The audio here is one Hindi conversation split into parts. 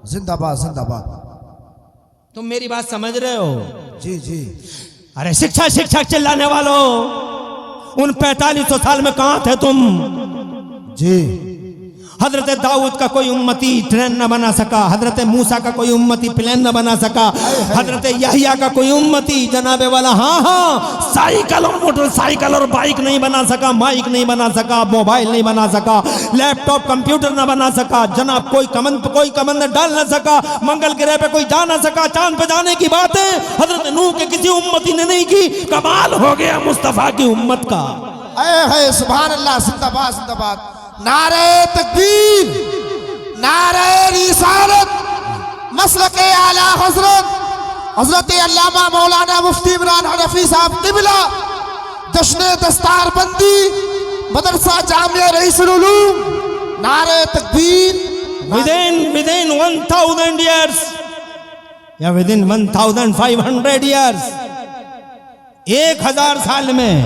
जिंदाबाद जिंदाबाद। तुम मेरी बात समझ रहे हो? जी जी। अरे शिक्षा शिक्षा चिल्लाने वालों, उन 4500 साल में कहां थे तुम? जी। हजरत दाऊद का कोई उम्मती ट्रेन न बना सका, हजरत मूसा का कोई उम्मती प्लेन न बना सका, हजरत यहिया का कोई उम्मती जनाबे वाला हाँ साइकिल और मोटरसाइकिल और बाइक नहीं बना सका, माइक नहीं बना सका, मोबाइल नहीं बना सका, लैपटॉप कंप्यूटर न बना सका, जनाब कोई कमंद डाल न सका, मंगल ग्रह पे कोई जा न सका, चांद पे जाने की बात है हजरत नूह के किसी उम्मती ने नहीं की। कमाल हो गया मुस्तफा की उम्मत का। है सुभान अल्लाह। जिंदाबाद जिंदाबाद। नारे तकबीर, नारे रिसालत, मसलके आला हजरत हजरत अल्लामा मौलाना मुफ्ती इमरान हनफी साहब किबला, जश्न दस्तारबंदी मदरसा जामिया रईसुल उलूम। नारे तकबीर। Within 1000 years या within 1500 years, 1000 साल में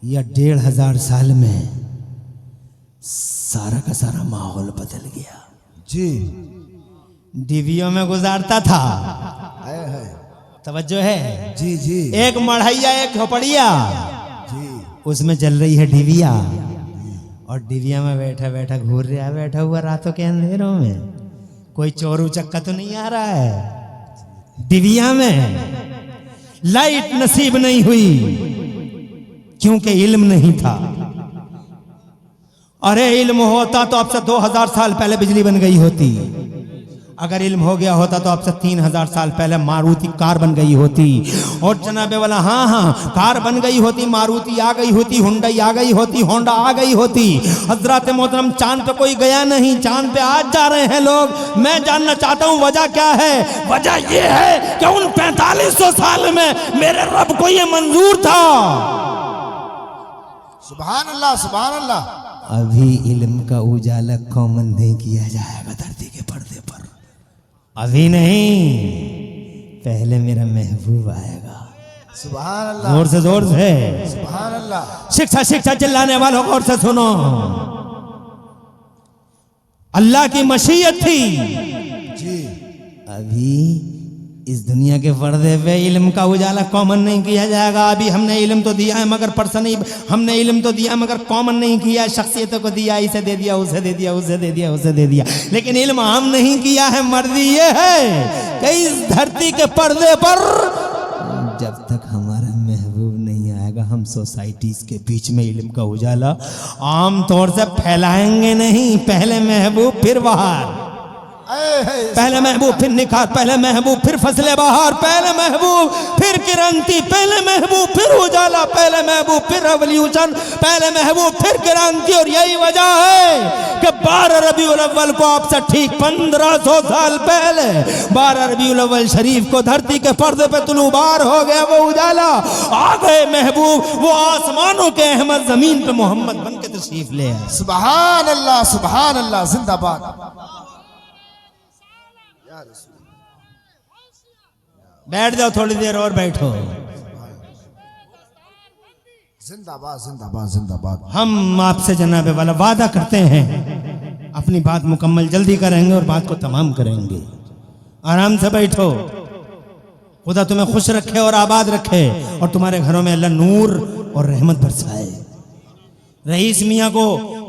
या 1500 साल में सारा का सारा माहौल बदल गया। जी। डिबियों में गुजारता था, है। तवज्जो है? जी जी। एक मढ़ैया एक झोपड़िया, जी। उसमें जल रही है डिबिया, और डिबिया में बैठा बैठा घूर रहा है, बैठा हुआ रातों के अंधेरों में। कोई चोर उचक्का तो नहीं आ रहा है। डिबिया में लाइट नसीब नहीं हुई क्योंकि इल्म नहीं था। अरे इल्म होता तो अब से 2000 साल पहले बिजली बन गई होती। अगर इल्म हो गया होता तो अब से 3000 साल पहले मारुति कार बन गई होती। और जनाबे वाला हाँ कार बन गई होती, मारुति आ गई होती, हुंडई आ गई होती, होंडा आ गई होती। हजरत मोहतरम चांद पे कोई गया नहीं, चांद पे आज जा रहे हैं लोग। मैं जानना चाहता हूँ वजह क्या है? वजह यह है कि उन 4500 साल में मेरे रब को यह मंजूर था। सुभान अल्लाह सुभान अल्लाह। अभी इल्म का उजाला कॉमन नहीं किया जाएगा धरती के पर्दे पर, अभी नहीं, पहले मेरा महबूब आएगा। सुभान अल्लाह। जोर से सुभान अल्लाह। शिक्षा शिक्षा चिल्लाने वालों गौर से सुनो। अल्लाह की मशीयत थी। जी। अभी इस दुनिया के पर्दे पे इल्म का उजाला कॉमन नहीं किया जाएगा। अभी हमने इल्म तो दिया है मगर पर्सनली हमने इल्म तो दिया मगर कॉमन नहीं किया, शख्सियतों को दिया, इसे दे दिया, उसे दे दिया, उसे दे दिया, उसे दे दिया, लेकिन इल्म आम नहीं किया है। मर्जी ये है कि इस धरती के पर्दे पर जब तक हमारा महबूब नहीं आएगा हम सोसाइटीज के बीच में इल्म का उजाला आम तौर से फैलाएंगे नहीं। पहले महबूब फिर बहार, पहले महबूब फिर निखार, पहले महबूब फिर फसले बहार, पहले महबूब फिर क्रांति, पहले महबूब फिर उजाला, पहले महबूब फिर रेवोल्यूशन, पहले महबूब फिर क्रांति। और यही वजह है कि 12 रबीउल अव्वल को आपसे ठीक 1500 साल पहले 12 रबीउल अव्वल शरीफ को धरती के पर्दे पे तुलूबार हो गया वो उजाला। आ गए महबूब, वो आसमानों के अहमद, जमीन पे मोहम्मद बन के तशरीफ ले आए। सुभान अल्लाह सुभान अल्लाह। जिंदाबाद। बैठ जाओ, थोड़ी देर और बैठो। जिंदाबाद जिंदाबाद जिंदाबाद। हम आपसे जनाबे वाला वादा करते हैं अपनी बात मुकम्मल जल्दी करेंगे और बात को तमाम करेंगे। आराम से बैठो। खुदा तुम्हें खुश रखे और आबाद रखे और तुम्हारे घरों में अल्लाह नूर और रहमत बरसाए। रईस मियाँ को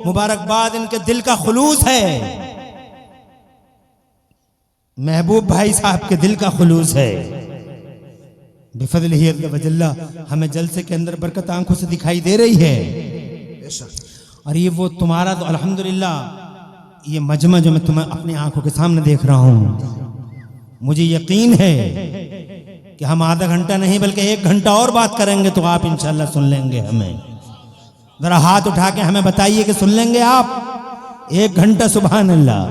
मुबारकबाद, इनके दिल का खुलूस है। महबूब भाई साहब के दिल का खुलूस है। बिफज़लिही अज़्ज़ वजल्ला हमें जलसे के अंदर बरकत आंखों से दिखाई दे रही है। और ये वो तुम्हारा तो अल्हम्दुलिल्लाह ये मजमा जो मैं तुम्हें अपनी आंखों के सामने देख रहा हूँ, मुझे यकीन है कि हम आधा घंटा नहीं बल्कि 1 घंटा और बात करेंगे तो आप इंशाल्लाह सुन लेंगे। हमें जरा हाथ उठा के हमें बताइए कि सुन लेंगे आप 1 घंटा? सुभान अल्लाह।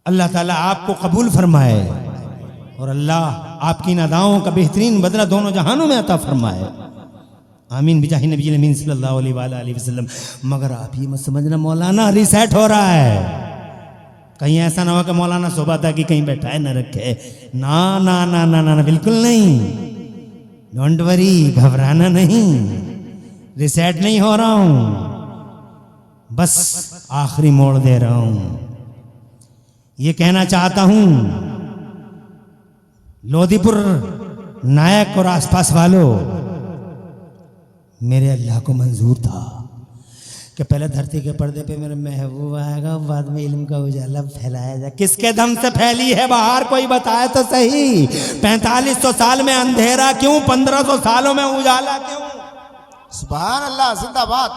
अल्लाह ताला आपको कबूल फरमाए और अल्लाह आपकी अदाओं का बेहतरीन बदला दोनों जहानों में अता फरमाए। आमीन बिजाही नबी अमीन सल्लल्लाहु अलैहि वसल्लम। मगर आप ये मत समझना मौलाना रिसेट हो रहा है, कहीं ऐसा ना हो कि मौलाना सुबह तक कि कहीं बैठा है न रखे। ना ना ना ना ना, ना बिल्कुल नहीं। डोंट वरी, घबराना नहीं, रिसेट नहीं हो रहा हूं, बस आखिरी मोड़ दे रहा हूं। ये कहना चाहता हूं लोधीपुर नायक और आसपास वालों, मेरे अल्लाह को मंजूर था कि पहले धरती के पर्दे पे मेरा महबूब आएगा, बाद में इल्म का उजाला फैलाया जाए। किसके दम से फैली है बाहर, कोई बताए तो सही। 4500 साल में अंधेरा क्यों, 1500 सालों में उजाला क्यों? सुभान अल्लाह, जिंदाबाद।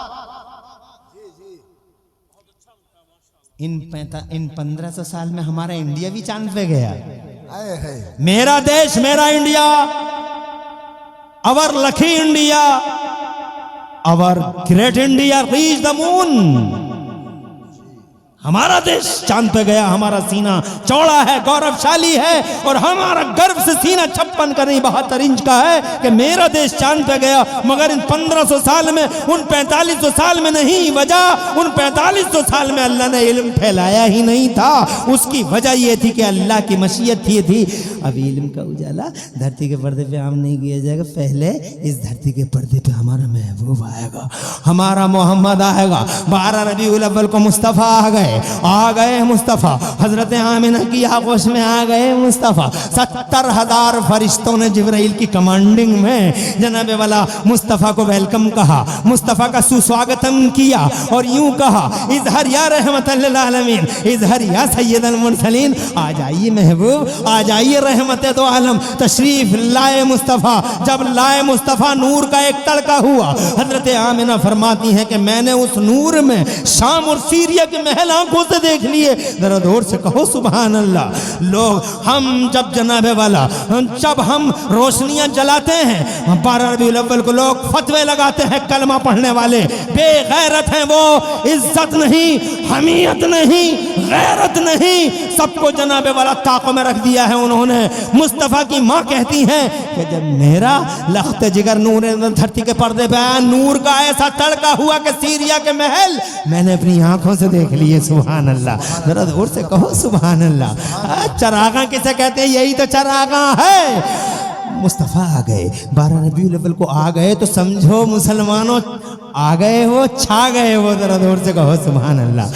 इन 1500 साल में हमारा इंडिया भी चांद पे गया। आए है मेरा देश, मेरा India, our lucky India, our great India reach the moon. हमारा देश चांद पे गया, हमारा सीना चौड़ा है, गौरवशाली है, और हमारा गर्व से सीना 56 का नहीं 72 इंच का है कि मेरा देश चांद पे गया। मगर इन 1500 साल में, उन 4500 साल में नहीं, वजह उन 4500 साल में अल्लाह ने इल्म फैलाया ही नहीं था। उसकी वजह यह थी कि अल्लाह की मशीयत ये थी, अब इल्म का उजाला धरती के पर्दे पे आम नहीं किया जाएगा, पहले इस धरती के पर्दे पे हमारा महबूब आएगा, हमारा मोहम्मद आएगा। 12 रबीउल अव्वल को मुस्तफ़ा आ गए मुस्तफ़ा, हजरत आमिना की आगोश में आ गए मुस्तफ़ा। 70,000 फरिश्तों ने जिब्राइल की कमांडिंग में जनाब वाला मुस्तफ़ा को वेलकम कहा, मुस्तफ़ा का सुस्वागतम किया और यूं कहा, इज़हर या रहमतल लिल आलमीन, इज़हर या सय्यदल मुरसलीन, आ जाइए महबूब, आ जाइए रहमत दो आलम, तशरीफ लाए मुस्तफ़ा। जब लाए मुस्तफ़ा, नूर का एक तड़का हुआ। हजरत आमिना फरमाती हैं कि मैंने उस नूर में शाम और सीरिया के महल आंखों से देख लिए। जरा जोर से कहो सुभान अल्लाह। लोग हम जब जनाबे वाला, जब हम रोशनियां जलाते हैं 12 रबीउल अव्वल को, लोग फतवे लगाते हैं, कलमा पढ़ने वाले बेगैरत हैं वो, इज्जत नहीं, हमीयत नहीं, गैरत नहीं, सबको जनाबे वाला ताकों में रख दिया है उन्होंने। मुस्तफ़ा की माँ कहती हैं कि जब मेरा लख्त जिगर नूर धरती के पर्दे पे आया, नूर का ऐसा तड़का हुआ कि सीरिया के महल मैंने अपनी आंखों से देख लिए। सुभान अल्लाह, जरा जोर से कहो सुभान अल्लाह। चरागा किसे कहते हैं? यही तो चरागा है। मुस्तफ़ा आ गए, 12 रबीउल अव्वल को आ गए तो समझो मुसलमानों आ गए, वो छा गए वो। जरा जोर से कहो सुभान अल्लाह।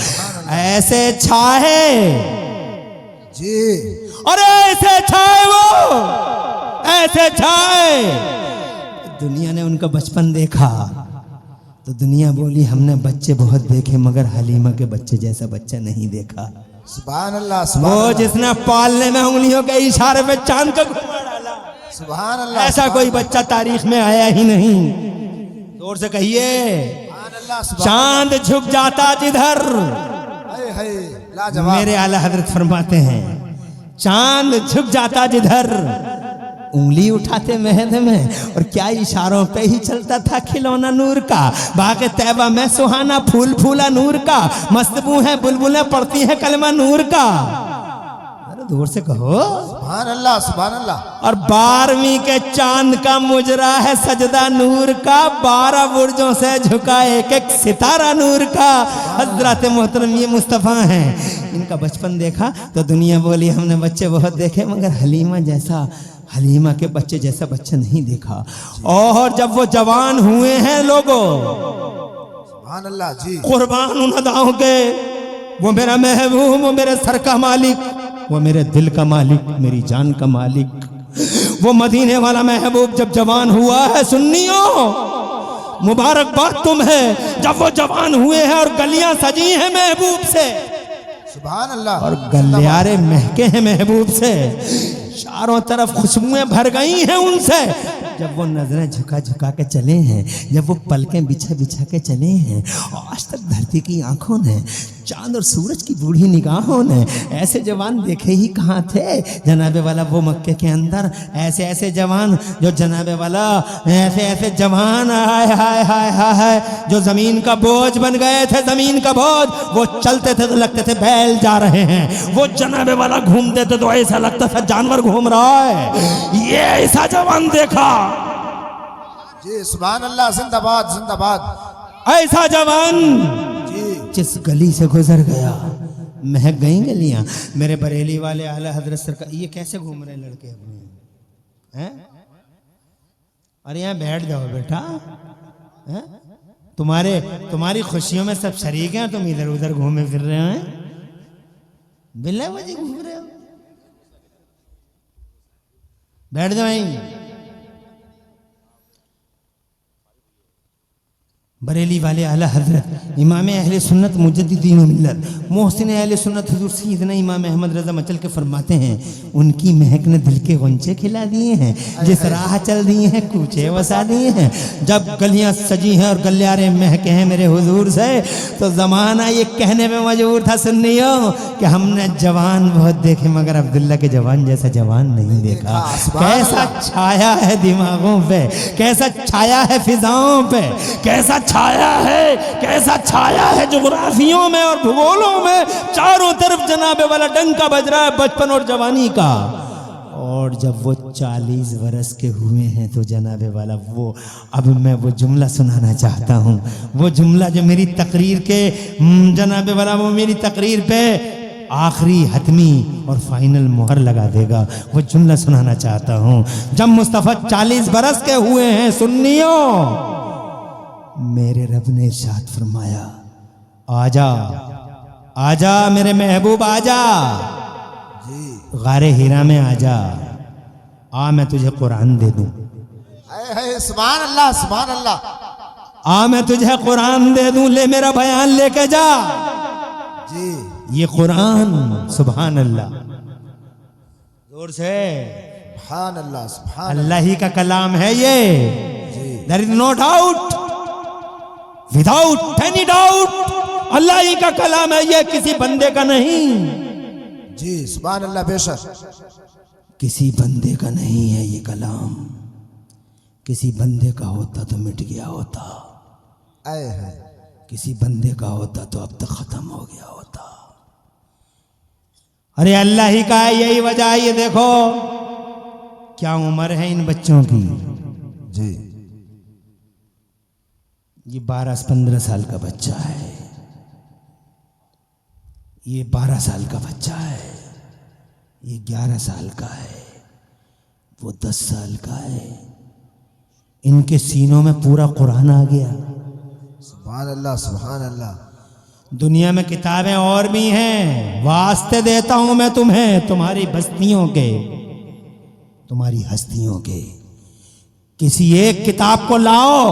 ऐसे छाए जी, अरे ऐसे छाए वो, ऐसे छाए। दुनिया ने उनका बचपन देखा तो दुनिया बोली हमने बच्चे बहुत देखे, मगर हलीमा के बच्चे जैसा बच्चा नहीं देखा। सुभान अल्लाह, सुभान वो अल्लाह, जिसने पालने में उंगलियों के इशारे पे चांद को घुमा डाला, सुभान अल्लाह, ऐसा कोई बच्चा तारीख में आया ही नहीं। जोर से कहिए सुभान अल्लाह, सुभान चांद झुक जाता जिधर। हाय हाय, लाजवाब। मेरे आला हजरत फरमाते हैं चांद झुक जाता जिधर, उंगली उठाते महद में, और क्या इशारों पे ही चलता था खिलौना नूर का। बाग तैबा में सुहाना फूल फूला नूर का, मस्तबू है बुलबुलें पड़ती हैं कलमा नूर का। अरे दूर से कहो सुभान अल्लाह, सुभान अल्लाह। और 12वीं के चांद का मुजरा है सजदा नूर का, 12 बुर्जों से झुका एक एक सितारा नूर का। हजरत मोहतरम ये मुस्तफ़ा हैं, इनका बचपन देखा तो दुनिया बोली हमने बच्चे बहुत देखे, मगर हलीमा जैसा, हलीमा के बच्चे जैसा बच्चा नहीं देखा। और जब वो जवान हुए हैं लोगों, सुभान अल्लाह जी, कुर्बान उन अदाओं के, वो मेरा महबूब, वो मेरे सर का मालिक, वो मेरे दिल का मालिक, मेरी जान का मालिक, वो मदीने वाला महबूब जब जवान हुआ है। सुन्नियों मुबारकबाद तुम्हें, जब वो जवान हुए हैं और गलियां सजी हैं महबूब से, सुभान अल्लाह, और गलियारे महके हैं महबूब से, चारों तरफ खुशबुएं भर गई हैं उनसे। जब वो नजरें झुका झुका के चले हैं, जब वो पलकें बिछा बिछा के चले हैं, आज तक धरती की आंखों ने, चांद और सूरज की बूढ़ी निगाहों ने ऐसे जवान देखे ही कहाँ थे जनाबे वाला। वो मक्के के अंदर ऐसे ऐसे जवान, जो जनाबे वाला ऐसे ऐसे जवान, हाय हाय हाय हाय, जो जमीन का बोझ बन गए थे, जमीन का बोझ। वो चलते थे तो लगते थे बैल जा रहे हैं, वो जनाबे वाला घूमते थे तो ऐसा लगता था जानवर घूम रहा है। ये ऐसा जवान देखा जी, सुभान अल्लाह, जिंदाबाद जिंदाबाद। ऐसा जवान जी, जिस गली से गुजर गया महक गई गलियां। मेरे बरेली वाले आला हजरत सरकार, ये कैसे घूम रहे लड़के अपने हैं? अरे यहाँ बैठ जाओ बेटा, हैं? तुम्हारी खुशियों में सब शरीक हैं, तुम इधर उधर घूमे फिर रहे हैं। बिल्ला बजे घूम रहे हो, बैठ जाओ यहीं। बरेली वाले आला हजरत इमाम अहले सुन्नत मुजद्दिदीन मिल्लत मोहसिन अहले सुन्नत हुजूर सैयदना इमाम अहमद रज़ा मचल के फरमाते हैं, उनकी महक ने दिल के गुंचे खिला दिए हैं, जिस राह चल दिए हैं कूचे वसा दिए हैं। जब गलियां सजी हैं और गलियारे महके हैं मेरे हुजूर से, तो जमाना ये कहने में मजबूर था सुन्नियों कि हमने जवान बहुत देखे मगर अब्दुल्ला के जवान जैसा जवान नहीं देखा। कैसा छाया है दिमागों पे, कैसा छाया है फिजाओं पे, कैसा छाया है, कैसा छाया है जुग्राफियों में और भूगोलों में। चारों तरफ जनाबे वाला डंका बज रहा है बचपन और जवानी का। और जब वो 40 बरस के हुए हैं तो जनाबे वाला वो, अब मैं वो जुमला सुनाना चाहता हूँ, वो जुमला जो मेरी तकरीर के जनाबे वाला वो मेरी तकरीर पे आखिरी हतमी और फाइनल मोहर लगा देगा। वो जुमला सुनाना चाहता हूँ। जब मुस्तफ़ा 40 बरस के हुए हैं सुन्नियों, मेरे रब ने इरशाद फरमाया, आजा आजा मेरे महबूब आजा, गारे हीरा में आजा, आ मैं तुझे कुरान दे दूं। सुभान अल्लाह सुभान अल्लाह। आ मैं तुझे कुरान दे दूं, ले मेरा बयान लेके जा। जी ये कुरान सुभान अल्लाह, जोर से सुभान अल्लाह सुभान अल्लाह ही का कलाम है ये। There is no doubt, without any doubt, Allah ही का कलाम है ये, किसी बंदे का नहीं। जी सुभान अल्लाह। बेशक किसी बंदे का नहीं है ये कलाम, किसी बंदे का होता तो मिट गया होता, आए है किसी बंदे का होता तो अब तक खत्म हो गया होता। अरे अल्लाह ही का है, यही वजह है। ये देखो क्या उम्र है इन बच्चों की। जी ये 12-15 साल का बच्चा है, ये 12 साल का बच्चा है, ये 11 साल का है, वो 10 साल का है। इनके सीनों में पूरा कुरान आ गया। सुभान अल्लाह सुभान अल्लाह। दुनिया में किताबें और भी हैं, वास्ते देता हूं मैं तुम्हें तुम्हारी बस्तियों के, तुम्हारी हस्तियों के। किसी एक किताब को लाओ,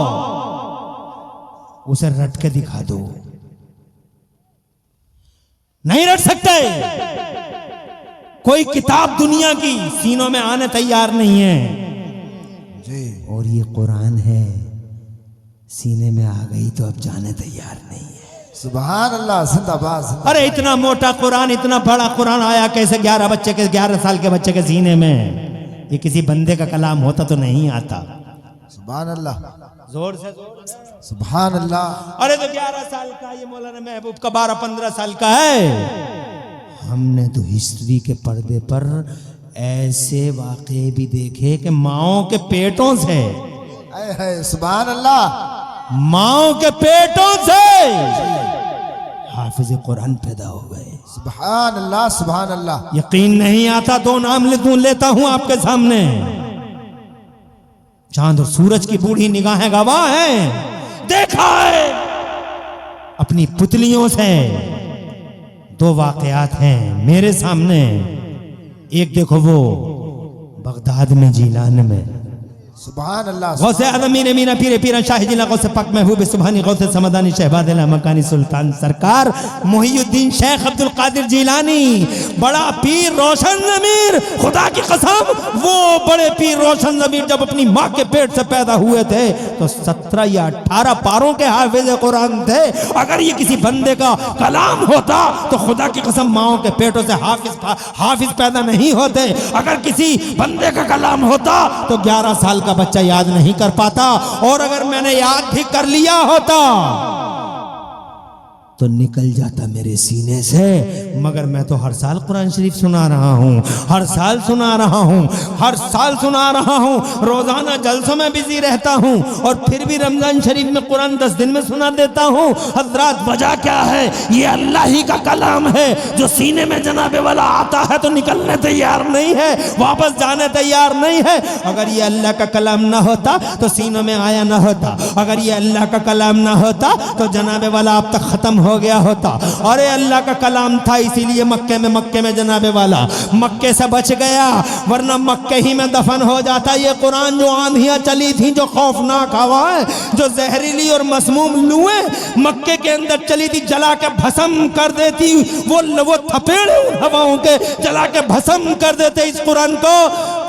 उसे रट के दिखा दो। नहीं रट सकते। कोई किताब दुनिया की सीनों में आने तैयार नहीं है। जी और ये कुरान है, सीने में आ गई तो अब जाने तैयार नहीं है। सुभान अल्लाह जिंदाबाद जिंदाबाद। अरे इतना मोटा कुरान, इतना बड़ा कुरान आया कैसे 11 साल के बच्चे के सीने में? ये किसी बंदे का कलाम होता तो नहीं आता। सुभान अल्लाह जोर से सुभान अल्लाह। अरे तो 11 साल का ये मौलाना महबूब का 12-15 साल का है। हमने तो हिस्ट्री के पर्दे पर ऐसे वाक़े भी देखे कि माओं के पेटों से, है सुभान अल्लाह, माओं के पेटों से हाफिज कुरान पैदा हो गए। सुभान अल्लाह सुभान अल्लाह। यकीन नहीं आता तो नाम लेता हूं आपके सामने। चांद और सूरज की बूढ़ी निगाहें गवाह हैं, देखा है अपनी पुतलियों से। 2 वाकयात हैं मेरे सामने। एक देखो वो बगदाद में जीलान में सुभान अल्लाह। गौसे आज़म मीर मीना पीरे पीरा शाह जिला गौसे पाक महबूब सुभानी गौसे समदानी शहबाद मकानी सुल्तान सरकार मुहियुद्दीन शेख अब्दुल कादिर जीलानी, बड़ा पीर रोशन ज़मीर। खुदा की कसम वो बड़े पीर रोशन ज़मीर जब अपनी माँ के पेट से पैदा हुए थे तो 17 या 18 पारों के हाफिज कुरान थे। अगर ये किसी बंदे का कलाम होता तो खुदा की कसम माओं के पेटों से हाफिज पैदा नहीं होते। अगर किसी बंदे का कलाम होता तो 11 साल का बच्चा याद नहीं कर पाता, और अगर मैंने याद भी कर लिया होता तो निकल जाता मेरे सीने से। मगर मैं तो हर साल कुरान शरीफ सुना रहा हूँ, हर साल सुना रहा हूँ, हर साल सुना रहा हूँ। रोजाना जलसों में बिजी रहता हूँ और फिर भी रमजान शरीफ में कुरान 10 दिन में सुना देता हूँ। हजरात वजह क्या है? ये अल्लाह ही का कलाम है जो सीने में जनाबे वाला आता है तो निकलने तैयार नहीं है, वापस जाने तैयार नहीं है। अगर ये अल्लाह का कलाम ना होता तो सीनों में आया ना होता। अगर ये अल्लाह का कलाम ना होता तो जनाबे वाला अब तक खत्म हो गया होता। अरे अल्लाह का कलाम था इसीलिए मक्के में जनाबे वाला मक्के से बच गया, वरना मक्के ही में दफन हो जाता। ये कुरान जो आंधियां चली थी, जो खौफनाक हवाएं, जो जहरीली और मसमूम लुएं मक्के के अंदर चली थी, जला के भस्म कर देती। वो थपेड़े उन हवाओं के जला के भस्म कर देते इस कुरान को।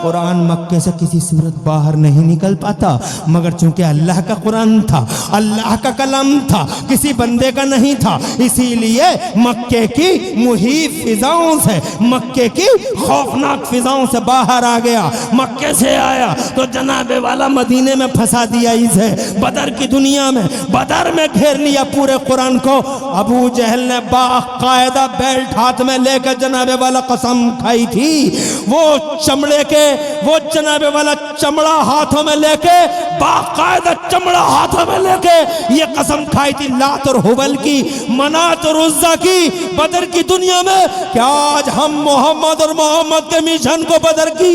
कुरान मक्के से किसी सूरत बाहर नहीं निकल पाता, मगर चूंकि अल्लाह का कुरान था, अल्लाह का कलाम था, किसी बंदे का नहीं था, इसीलिए मक्के की मुहीब फिजाओं से, मक्के की खौफनाक फिजाओं से बाहर आ गया। मक्के से आया तो जनाबे वाला मदीने में फंसा दिया इसे, बदर की दुनिया में, बदर में घेर लिया पूरे कुरान को। अबू जहल ने बाकायदा बेल्ट हाथ में लेकर जनाबे वाला कसम खाई थी। वो चमड़े के, वो जनाबे वाला चमड़ा हाथों में लेके, बाकायदा चमड़ा हाथों में लेके ये कसम खाई थी लात और हुबल की, मनात और उज्जा की, बदर की दुनिया में, कि आज हम मोहम्मद और मोहम्मद के मिशन को बदर की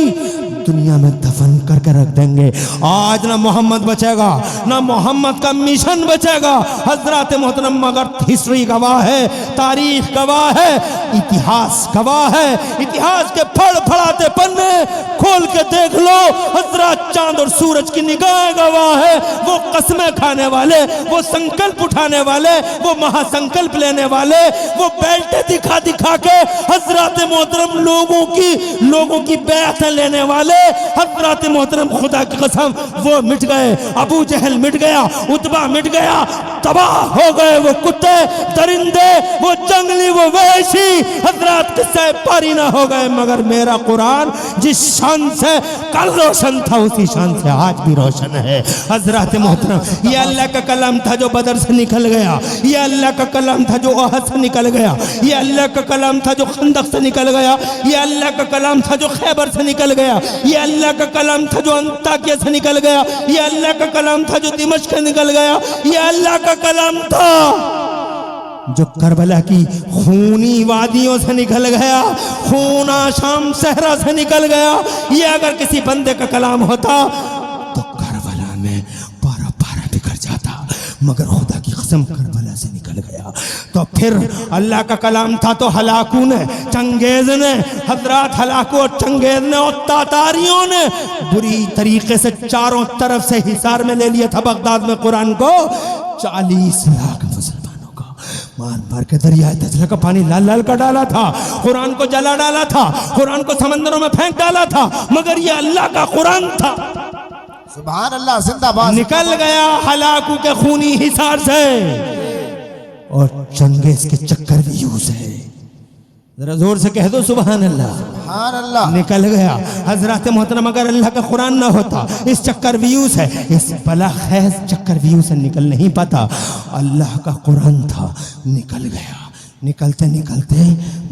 दुनिया में दफन करके रख देंगे। आज ना मोहम्मद बचेगा, ना मोहम्मद का मिशन बचेगा। हजरत मोहतरम, मगर हिस्ट्री गवाह है, तारीख गवाह है, इतिहास गवाह है। इतिहास के फड़फड़ाते पन्ने खोल के देख लो, हजरत चांद और सूरज की निगाह गवाह है। वो कसमें खाने वाले, वो संकल्प उठाने वाले, वो महासंकल्प लेने वाले, वो बेल्टे दिखा दिखा के हजरत मोहतरम लोगों की बैत लेने वाले, हजरत मोहतरम, खुदा की कसम, वो मिट गए। अबू जहल मिट गया, उतबा मिट गया, तबाह हो गए वो कुत्ते, दरिंदे, वो जंगली, वो वहशी, हजरत किस्से पारी ना हो गए। मगर मेरा कुरान जिस शान से कल रोशन था, उसी शान से आज भी रोशन है। हजरत मोहतरम, ये अल्लाह का कलाम था जो बदर से निकल गया, ये अल्लाह का कलाम था जो ओहद से निकल गया, ये अल्लाह का कलाम था जो खंदक से निकल गया, ये अल्लाह का कलाम था जो खैबर से निकल गया, ये अल्लाह का कलाम था जो अंताकिया से निकल गया, ये अल्लाह का कलाम था जो दिमश्क से निकल गया, ये अल्लाह का कलाम था जो करबला की खूनी वादियों से निकल गया, खूना शाम सहरा से निकल गया। ये अगर किसी बंदे का कलाम होता तो करबला में पारा पारा बिखर जाता, मगर खुदा की कसम करबला से निकल गया। तो फिर अल्लाह का कलाम था तो हलाकू ने, चंगेज ने, हजरत हलाकू और चंगेज ने और तातारियों ने बुरी तरीके से चारों तरफ से हिसार में ले लिया था बगदाद में कुरान को। 40 लाख मुसलमानों का मार मार के दरियाए दजला का पानी लाल लाल कर डाला था, कुरान को जला डाला था, कुरान को समंदरों में फेंक डाला था, मगर ये अल्लाह का कुरान था। सुभान अल्लाह, जिंदाबाद। निकल गया हलाकू के खूनी हिसार से और चंगेज के चक्कर भी यूज है। जरा जोर से कह दो सुभान अल्लाह। सुभान अल्लाह। निकल गया हजरत मोहतरम, अगर अल्लाह का कुरान ना होता, इस चक्कर व्यूज है, इस बला खैज चक्कर व्यू से निकल नहीं पाता। अल्लाह का कुरान था, निकल गया। निकलते निकलते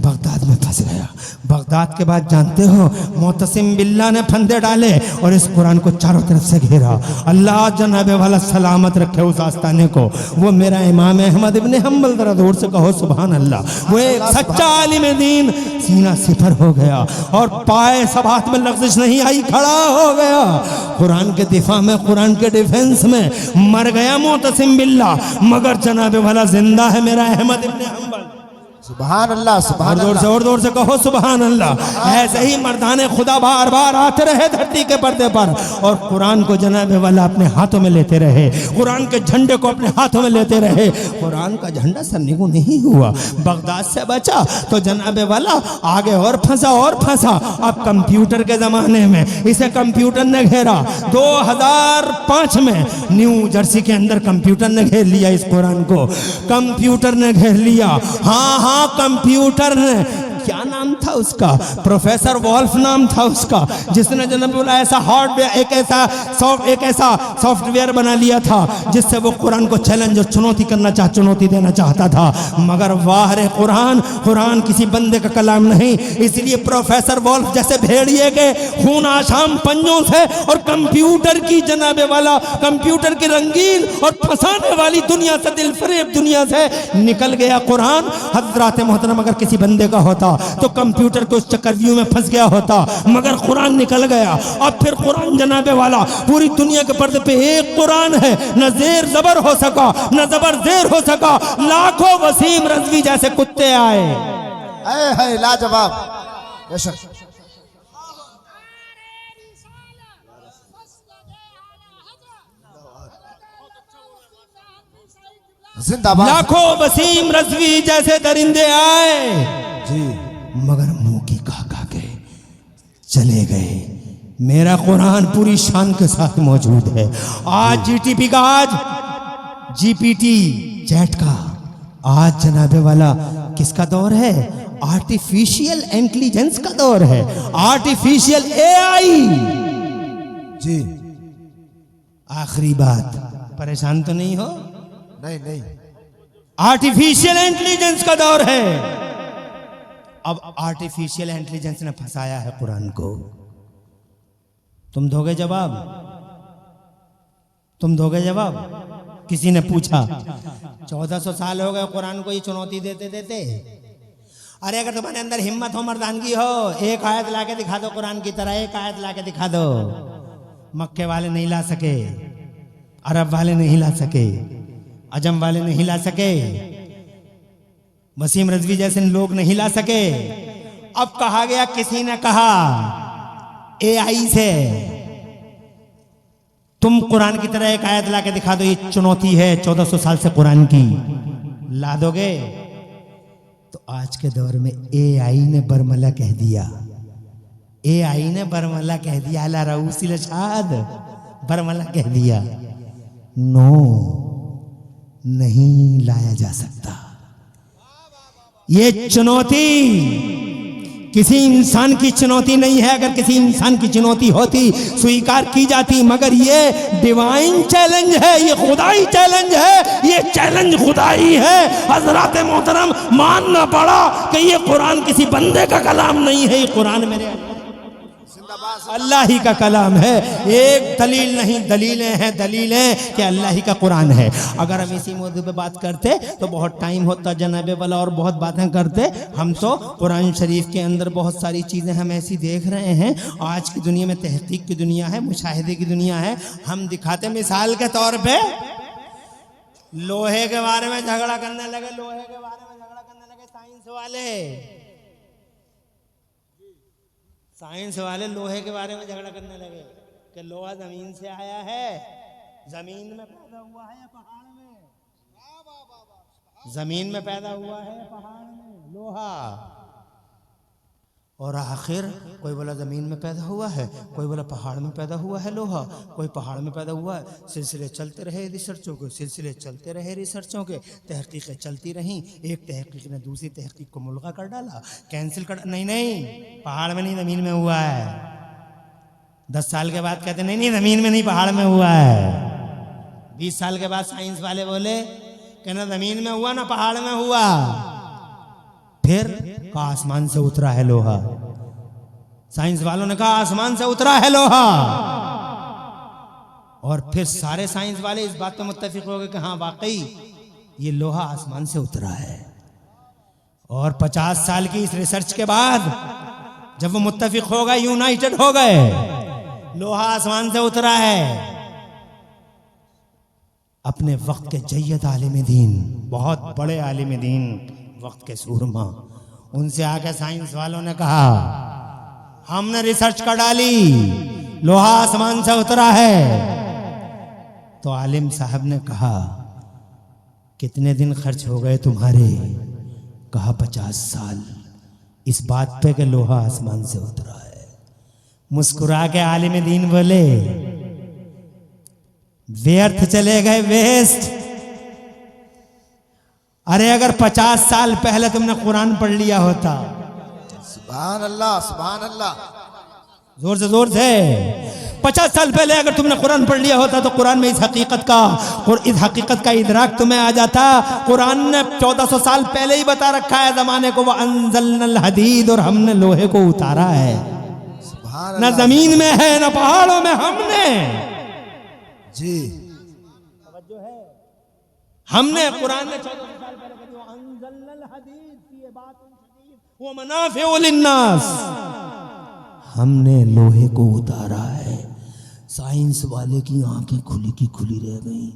बगदाद में फंस गया। बगदाद के बाद जानते हो मोतसिम बिल्ला ने फंदे डाले और इस कुरान को चारों तरफ से घेरा। अल्लाह जनाबे वाला सलामत रखे उस आस्ताने को। वो मेरा इमाम अहमद इब्ने हम्बल, जरा जोर से कहो सुभान अल्लाह। वो एक सच्चा आलिम दीन, सीना सिफर हो गया और पाए सबात में लफ्ज़ नहीं आई, खड़ा हो गया। कुरान के दिफा में, कुरान के डिफेंस में मर गया मोतसिम बिल्ला, मगर जनाबे वाला जिंदा है मेरा अहमद इब्ने हम्बल। सुभान अल्लाह, सुभान अल्लाह। जोर जोर से कहो सुभान अल्लाह। ऐसे ही मर्दाने खुदा बार बार आते रहे धरती के पर्दे पर और कुरान को जनाबे वाला अपने हाथों में लेते रहे, कुरान के झंडे को अपने हाथों में लेते रहे। कुरान का झंडा सरनिगू नहीं हुआ, बगदाद से बचा तो जनाबे वाला आगे और फंसा और फंसा। अब कंप्यूटर के जमाने में इसे कंप्यूटर ने घेरा। 2005 में न्यू जर्सी के अंदर कंप्यूटर ने घेर लिया इस कुरान को, कंप्यूटर ने घेर लिया। हाँ, कंप्यूटर ने, क्या नाम था उसका, प्रोफेसर वॉल्फ नाम था उसका, जिसने जनाब बोला ऐसा हार्डवेयर, एक ऐसा सॉफ्टवेयर बना लिया था जिससे वो कुरान को चैलेंज और चुनौती देना चाहता था। मगर वाह रे कुरान, कुरान किसी बंदे का कलाम नहीं। इसलिए प्रोफेसर वॉल्फ जैसे भेड़िए के खून आशाम पंजों से और कंप्यूटर की जनाबे वाला, कंप्यूटर की रंगीन और फंसाने वाली दुनिया से, दिल फरेब दुनिया से निकल गया कुरान। हजरत मोहतरम, अगर किसी बंदे का होता तो कंप्यूटर कंप्यूटर के उस चक्रव्यूह में फंस गया होता, मगर कुरान निकल गया। अब फिर कुरान जनाबे वाला पूरी दुनिया के पर्दे पे एक कुरान है, न जेर जबर हो सका न जबर जेर हो सका, लाखों वसीम रजवी जैसे कुत्ते आए। है लाजवाब बेशक। जिंदाबाद। लाखों वसीम रजवी जैसे दरिंदे आए जी, मगर मुंह की खा के चले गए। मेरा कुरान पूरी शान के साथ मौजूद है। आज जीटीपी का, आज जीपीटी चैट का, आज जनाबे वाला किसका दौर है? आर्टिफिशियल इंटेलिजेंस का दौर है, आर्टिफिशियल एआई। जी, आखिरी बात, परेशान तो नहीं हो? नहीं नहीं, आर्टिफिशियल इंटेलिजेंस का दौर है। अब आर्टिफिशियल इंटेलिजेंस ने फंसाया है कुरान को। तुम दोगे जवाब? तुम दोगे जवाब? किसी ने पूछा, 1400 साल हो गए कुरान को ये चुनौती देते देते। अरे अगर तुम्हारे अंदर हिम्मत हो, मर्दानगी हो, एक आयत लाके दिखा दो कुरान की तरह, एक आयत लाके दिखा दो। मक्के वाले नहीं ला सके, अरब वाले नहीं ला सके, अजम वाले नहीं ला सके, वसीम रजवी जैसे लोग नहीं ला सके। अब कहा गया, किसी ने कहा एआई से, तुम कुरान की तरह एक आयत लाके दिखा दो, ये चुनौती है 1400 साल से कुरान की, ला दोगे? तो आज के दौर में एआई ने बरमला कह दिया, एआई ने बरमला कह दिया, अला रऊसिल शाद, बरमला कह दिया, नो, नहीं लाया जा सकता। ये चुनौती किसी इंसान की चुनौती नहीं है। अगर किसी इंसान की चुनौती होती स्वीकार की जाती, मगर ये डिवाइन चैलेंज है, ये खुदाई चैलेंज है, ये चैलेंज खुदाई है। हजरत मोहतरम, मानना पड़ा कि ये कुरान किसी बंदे का कलाम नहीं है, ये कुरान मेरे अल्लाह ही का कलाम है। एक दलील नहीं, दलीलें हैं, दलीलें कि अल्लाह ही का कुरान है। अगर हम इसी मौजू पे बात करते तो बहुत टाइम होता जनाबे वाला, और बहुत बातें करते। हम तो कुरान शरीफ के अंदर बहुत सारी चीज़ें हम ऐसी देख रहे हैं। आज की दुनिया में तहकीक की दुनिया है, मुशाहिदे की दुनिया है। हम दिखाते, मिसाल के तौर पे लोहे के बारे में झगड़ा करने लगे, लोहे के बारे में झगड़ा करने लगे साइंस वाले, साइंस वाले लोहे के बारे में झगड़ा करने लगे कि लोहा जमीन से आया है, जमीन में पैदा हुआ है या पहाड़ में? जमीन में पैदा हुआ है या पहाड़ में लोहा? और आखिर कोई बोला जमीन में पैदा हुआ है, कोई बोला पहाड़ में पैदा हुआ है लोहा, कोई पहाड़ में पैदा हुआ है। सिलसिले चलते रहे रिसर्चों के, सिलसिले चलते रहे रिसर्चों के, तहकीकें चलती रहीं। एक तहकीक ने दूसरी तहकीक को मुल्गा कर डाला, कैंसिल कर, नहीं नहीं पहाड़ में नहीं जमीन में हुआ है। 10 साल के बाद कहते नहीं नहीं जमीन में नहीं पहाड़ में हुआ है। 20 साल के बाद साइंस वाले बोले कि ना जमीन में हुआ ना पहाड़ में हुआ। फिर कहा आसमान से उतरा है लोहा। साइंस वालों ने कहा आसमान से उतरा है लोहा। और फिर सारे साइंस वाले इस बात पे मुत्तफिक हो गए कि हाँ वाकई ये लोहा आसमान से उतरा है। और 50 साल की इस रिसर्च के बाद जब वो मुत्तफिक हो गए, यूनाइटेड हो गए, लोहा आसमान से उतरा है। अपने वक्त के जय्यद आलिम दीन, बहुत बड़े आलिम दीन, वक्त के सूरमा, उनसे आके साइंस वालों ने कहा हमने रिसर्च कर डाली, लोहा आसमान से उतरा है। तो आलिम साहब ने कहा कितने दिन खर्च हो गए तुम्हारे? कहा 50 साल इस बात पे कि लोहा आसमान से उतरा है। मुस्कुरा के आलिम दीन बोले व्यर्थ चले गए, वेस्ट। अरे अगर 50 साल पहले तुमने कुरान पढ़ लिया होता, सुभान अल्लाह, सुभान अल्लाह, जोर से 50 साल पहले अगर तुमने कुरान पढ़ लिया होता तो कुरान में इस हकीकत का इदराक तुम्हें आ जाता। कुरान ने 1400 साल पहले ही बता रखा है जमाने को, वो अंज़लनल हदीद, और हमने लोहे को उतारा है। सुभान न जमीन में है न पहाड़ों में, हमने जी, हमने कुरान में 1400 साल पहले कही, वो अंज़लनल हदीद, ये बात व मनाफिउ लिन्नास। हमने लोहे को उतारा है, साइंस वाले की आंखें खुली की खुली रह गई।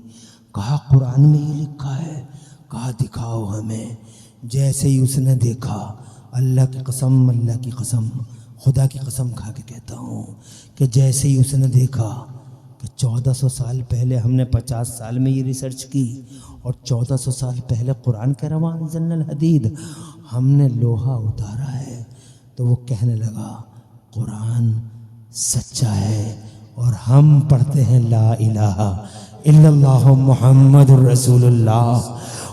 कहा कुरान में ये लिखा है, कहा दिखाओ हमें। जैसे ही उसने देखा, अल्लाह की कसम, अल्लाह की कसम, खुदा की कसम खा के कहता हूँ कि जैसे ही उसने देखा कि 1400 साल पहले हमने 50 साल में ये रिसर्च की और 1400 साल पहले कुरान के रवान जन्नल हदीद, हमने लोहा उतारा है, तो वो कहने लगा कुरान सच्चा है और हम पढ़ते हैं ला इलाहा इल्लल्लाहु मुहम्मदुर रसूलुल्लाह।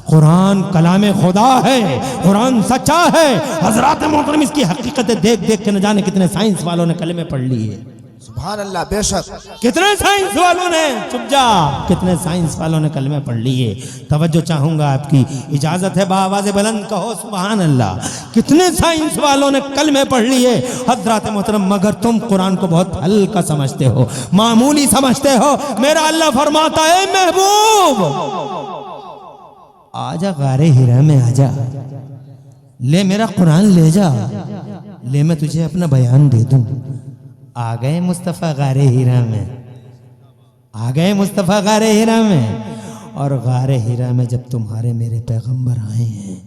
कुरान कलाम खुदा है, कुरान सच्चा है। हजरात मोहतरम, इसकी हकीकतें देख देख के न जाने कितने साइंस वालों ने कलमे पढ़ लिए। सुभान अल्लाह, बेशक कितने साइंस वालों ने, चुप जा, कितने साइंस वालों ने कलमे पढ़ लिए। तवज्जो चाहूंगा आपकी, इजाजत है बावाज़े बुलंद कहो सुभान अल्लाह। कितने साइंस वालों ने कलमे पढ़ लिए हजरात मोहतरम, मगर तुम कुरान को बहुत हल्का समझते हो, मामूली समझते हो। मेरा अल्लाह फरमाता है महबूब आजा गारे हिरा में आजा, ले मेरा कुरान ले जा, ले मैं तुझे अपना बयान दे दूं। आ गए मुस्तफ़ा गारे हिरा में, आ गए मुस्तफ़ा गारे हिरा में। और गारे हिरा में जब तुम्हारे मेरे पैगंबर आए हैं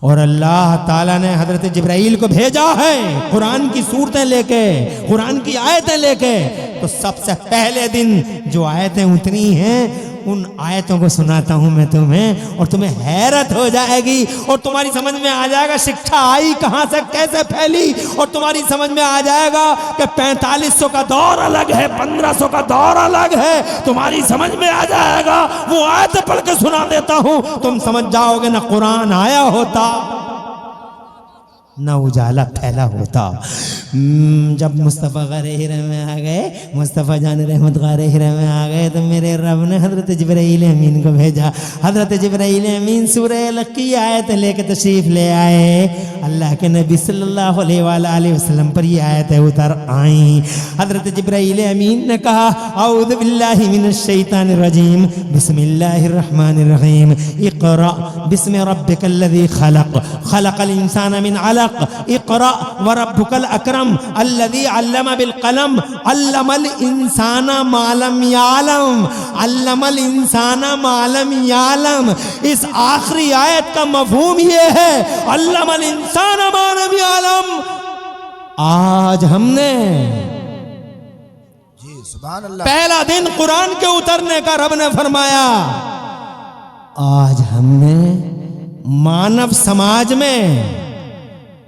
और अल्लाह ताला ने हजरत जिब्राइल को भेजा है कुरान की सूरतें लेके, कुरान की आयतें लेके, तो सबसे पहले दिन जो आयतें उतरी हैं उन आयतों को सुनाता हूं मैं तुम्हें, और तुम्हें हैरत हो जाएगी और तुम्हारी समझ में आ जाएगा शिक्षा आई कहां से, कैसे फैली। और तुम्हारी समझ में आ जाएगा कि 4500 का दौर अलग है, 1500 का दौर अलग है। तुम्हारी समझ में आ जाएगा। वो आयत पढ़ के सुना देता हूं, तुम समझ जाओगे ना कुरान आया होता ना उजाला फैला होता। जब मुस्तफ़ा गारे हिरा में आ गए, मुस्तफ़ा जान रहमत गारे हिरा में आ गए, तो मेरे रब ने हज़रत जिब्राइल अमीन को भेजा। हज़रत जिब्राइल अमीन सूरह अलक़ की आयत लेके तशरीफ़ ले आए। अल्लाह के नबी सल्लल्लाहु अलैहि वसल्लम पर ये आयतें उतर आई। हज़रत जिब्राइल अमीन ने कहा औज़ु बिल्लाहि मिनश शैतानिर रजीम, बिस्मिल्लाहिर रहमानिर रहीम, इक़रा बिस्मि रब्बिकल्लज़ी खलक़, खलक़ल इंसाना मिन अलक़, इक़रा व रब्बुकल अकरम अल्लज़ी अल्लमा बिल कलम, अल्लमल इंसाना मा लम यालम, अल्लमल इंसाना मा लम यालम। इस आखिरी आयत का मफहूम ये है, अल्लमल इंसाना मा लम यालम। आज हमने जी सुभान अल्लाह, पहला दिन कुरान के उतरने का रब ने फरमाया, आज हमने मानव समाज में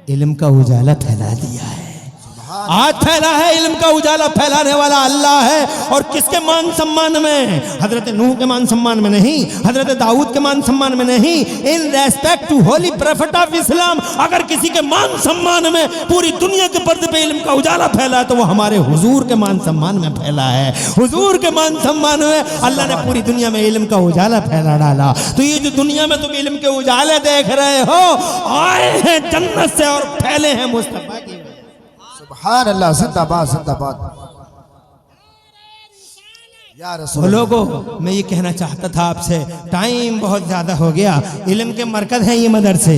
इल्म का उजाला फैला दिया है। आज फैला है इल्म का उजाला, फैलाने वाला अल्लाह है। और किसके मान सम्मान में? हजरत नूह के मान सम्मान में नहीं, हजरत दाऊद के मान सम्मान में नहीं, in respect to holy prophet of Islam. अगर किसी के मान सम्मान में पूरी दुनिया के पर्दे पे इल्म का उजाला फैला है तो वो हमारे हुजूर के मान सम्मान में फैला है। हुजूर के मान सम्मान में अल्लाह ने पूरी दुनिया में इल्म का उजाला फैला डाला। तो ये जो दुनिया में तुम इल्म के उजाले देख रहे हो, आए हैं जन्नत से और फैले हैं मुस्तफा की। सुभान अल्लाह, जिंदाबाद जिंदाबाद या रसूल। लोगों, मैं ये कहना चाहता था आपसे, टाइम बहुत ज्यादा हो गया। इल्म के मरकज हैं ये मदरसे।